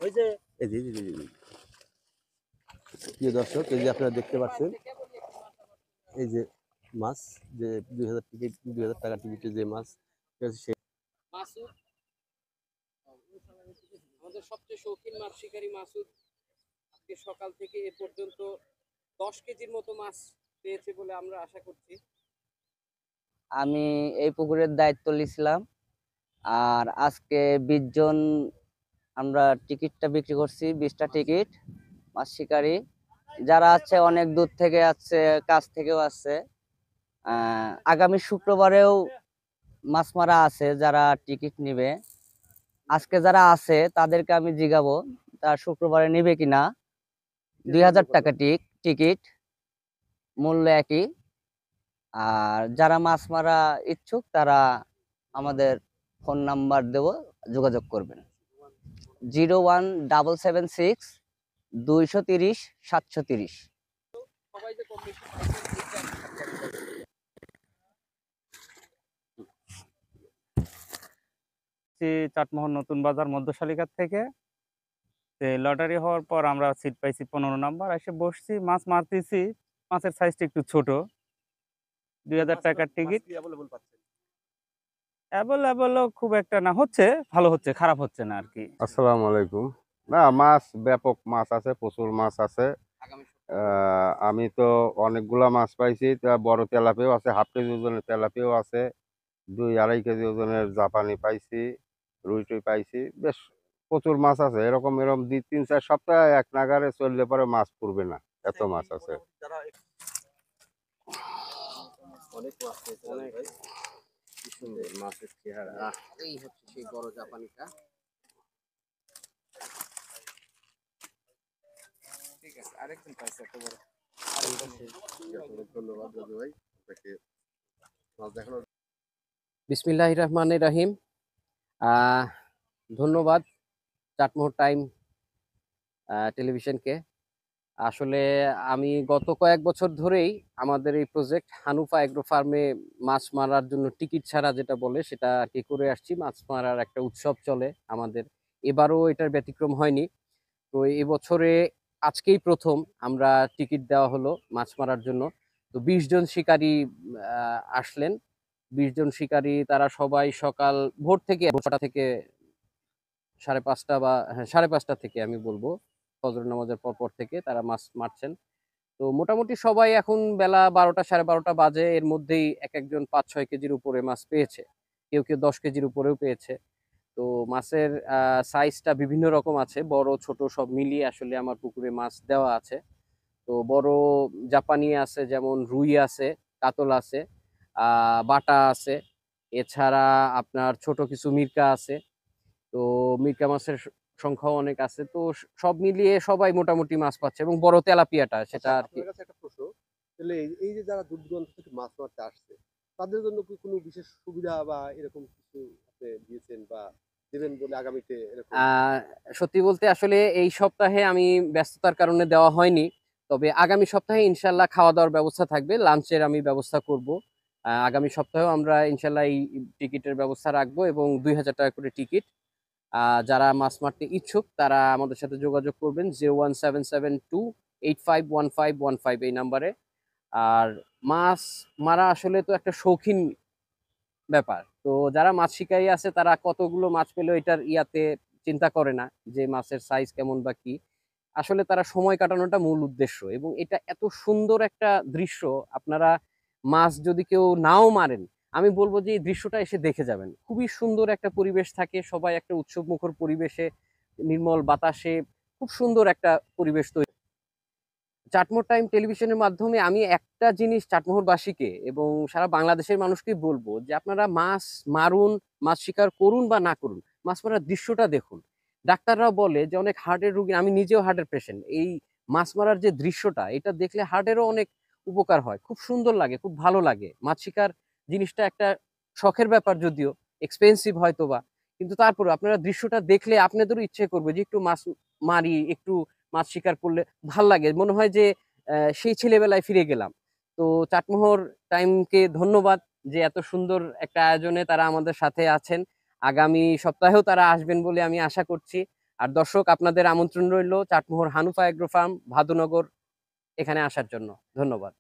এই যে প্রিয় দর্শক, এই যে আপনারা দেখতে পাচ্ছেন, এই যে মাছ, যে 2000 টিকিট, 2000 টাকা টিকিটে যে মাছ, সে মাসুদ, আমাদের সবচেয়ে শৌখিন মাছ শিকারী মাসুদ আজকে সকাল থেকে এ পর্যন্ত 10 কেজির মতো মাছ পেয়েছে বলে আমরা আশা করছি। আমি এই পুকুরের দায়িত্ব নিয়েছিলাম, আর আজকে 20 জন আমরা টিকিটটা বিক্রি করছি, 20টা টিকিট। মাছ শিকারী যারা আছে অনেক দূর থেকে আসছে, কাছ থেকেও আসছে। আগামী শুক্রবারেও মাছ মারা আছে যারা টিকিট নিবে। আজকে যারা আছে তাদেরকে আমি জিগাবো তারা শুক্রবারে নিবে কিনা। 2000 টাকা টিকিট, মূল্য একই। আর যারা মাছ মারা ইচ্ছুক তারা আমাদের ফোন নাম্বার দেব, যোগাযোগ করবেন। 01776 230 730। সবাই যে কম বেশি চাটমোহর নতুন বাজার মধ্যশালিকার থেকে লটারি হওয়ার পর আমরা সিট পাইছি 15 নাম্বার, এসে বসছি, মাছ মারতেছি। মাছের সাইজটা একটু ছোট। 2000 টাকার টিকিট অ্যাভেলেবলও খুব একটা না, হচ্ছে ভালো, হচ্ছে খারাপ হচ্ছে না আর কি। আসসালামু আলাইকুম। না, মাছ ব্যাপক মাছ আছে, প্রচুর মাছ আছে। আমি তো অনেকগুলা মাছ পাইছি। বড় তেলাপিয়াও আছে, হাফ কেজি ওজনের তেলাপিয়াও আছে, 2-2.5 কেজি ওজনের জাপানি পাইছি, রুই টুই পাইছি। বেশ প্রচুর মাছ আছে। এরকম 2-3-4 সপ্তাহ এক নাগারে চললে পরে মাছ পড়বে না, এত মাছ আছে। অনেক মাছ পেয়েছে অনেক ভাই, কি সুন্দর মাছের চেহারা। এই হচ্ছে সেই বড় জাপানিটা। ঠিক আছে, আরেকজন পাইছে এত বড়। ধন্যবাদ দাদু ভাই, আপনাকে মাছ দেখানোর। বিসমিল্লাহির রহমানির রহিম। ধন্যবাদ চাটমোহর টাইম টেলিভিশনকে। আসলে আমি গত কয়েক বছর ধরেই আমাদের এই প্রজেক্ট হানুফা এগ্রো ফার্মে মাছ মারার জন্য টিকিট ছাড়া যেটা বলে সেটা আর কি করে আসছি। মাছ মারার একটা উৎসব চলে আমাদের, এবারও এটার ব্যতিক্রম হয়নি। তো এবছরে আজকেই প্রথম আমরা টিকিট দেওয়া হলো মাছ মারার জন্য। তো 20 জন শিকারী আসলেন। 20 জন শিকারী, তারা সবাই সকাল ভোর থেকে 5টা থেকে 5:30 বা 5:30 থেকে আমি বলবো, ফজর নামাজের পর থেকে তারা মাছ মারছেন। তো মোটামুটি সবাই এখন বেলা 12টা 12:30 বাজে, এর মধ্যেই এক একজন 5-6 কেজির উপরে মাছ পেয়েছে, কেউ কেউ 10 কেজির উপরেও পেয়েছে। তো মাছের সাইজটা বিভিন্ন রকম আছে, বড় ছোট সব মিলিয়ে আসলে আমার পুকুরে মাছ দেওয়া আছে। তো বড় জাপানি আছে, যেমন রুই আছে, কাতল আছে, বাটা আছে, এছাড়া আপনার ছোট কিছু মিরকা আছে। তো মিরকা মাছের সংখ্যাও অনেক আছে। তো সব মিলিয়ে সবাই মোটামুটি মাছ পাচ্ছে, এবং বড় তেলাপিয়াটা সেটা আর কি। একটা প্রশ্ন, তাহলে এই যে যারা দূর দূরান্ত থেকে মাছ মারতে আসছে, তাদের জন্য কি কোনো বিশেষ সুবিধা বা এরকম কিছু আপনি দিয়েছেন বা দেবেন বলে আগামীতে এরকম? সত্যি বলতে আসলে এই সপ্তাহে আমি ব্যস্ততার কারণে দেওয়া হয়নি, তবে আগামী সপ্তাহে ইনশাল্লাহ খাওয়া দাওয়ার ব্যবস্থা থাকবে, লাঞ্চের আমি ব্যবস্থা করব। আগামী সপ্তাহেও আমরা ইনশাল্লাহ এই টিকিটের ব্যবস্থা রাখবো, এবং 2000 টাকা করে টিকিট। যারা মাছ মারতে ইচ্ছুক তারা আমাদের সাথে যোগাযোগ করবেন 01772851515 এই নাম্বারে। আর মাছ মারা আসলে তো একটা শৌখিন ব্যাপার। তো যারা মাছ শিকারী আছে তারা কতগুলো মাছ পেলেও এটার ইয়াতে চিন্তা করে না যে মাছের সাইজ কেমন বা কি। আসলে তারা সময় কাটানোটা মূল উদ্দেশ্য, এবং এটা এত সুন্দর একটা দৃশ্য। আপনারা মাছ যদি কেউ নাও মারেন, আমি বলবো যে এই দৃশ্যটা এসে দেখে যাবেন। খুবই সুন্দর একটা পরিবেশ থাকে, সবাই একটা উৎসব মুখর পরিবেশে, নির্মল বাতাসে খুব সুন্দর একটা পরিবেশ তৈরি। চাটমোহর টাইম টেলিভিশনের মাধ্যমে আমি একটা জিনিস চাটমোহরবাসীকে এবং সারা বাংলাদেশের মানুষকে বলবো যে আপনারা মাছ মারুন, মাছ শিকার করুন বা না করুন, মাছ মারার দৃশ্যটা দেখুন। ডাক্তাররাও বলে যে অনেক হার্টের রোগী, আমি নিজেও হার্টের পেশেন্ট, এই মাছ মারার যে দৃশ্যটা এটা দেখলে হার্টেরও অনেক উপকার হয়, খুব সুন্দর লাগে, খুব ভালো লাগে। মাছ শিকার জিনিসটা একটা শখের ব্যাপার, যদিও এক্সপেন্সিভ হয়তো বা, কিন্তু তারপরে আপনারা দৃশ্যটা দেখলে আপনাদেরও ইচ্ছে করবে যে একটু মাছ মারি, একটু মাছ শিকার করলে ভাল লাগে, মনে হয় যে সেই ছেলেবেলায় ফিরে গেলাম। তো চাটমোহর টাইমকে ধন্যবাদ যে এত সুন্দর একটা আয়োজনে তারা আমাদের সাথে আছেন। আগামী সপ্তাহেও তারা আসবেন বলে আমি আশা করছি। আর দর্শক, আপনাদের আমন্ত্রণ রইল চাটমোহর হানুফা এগ্রো ফার্ম ভাদুনগর এখানে আসার জন্য। ধন্যবাদ।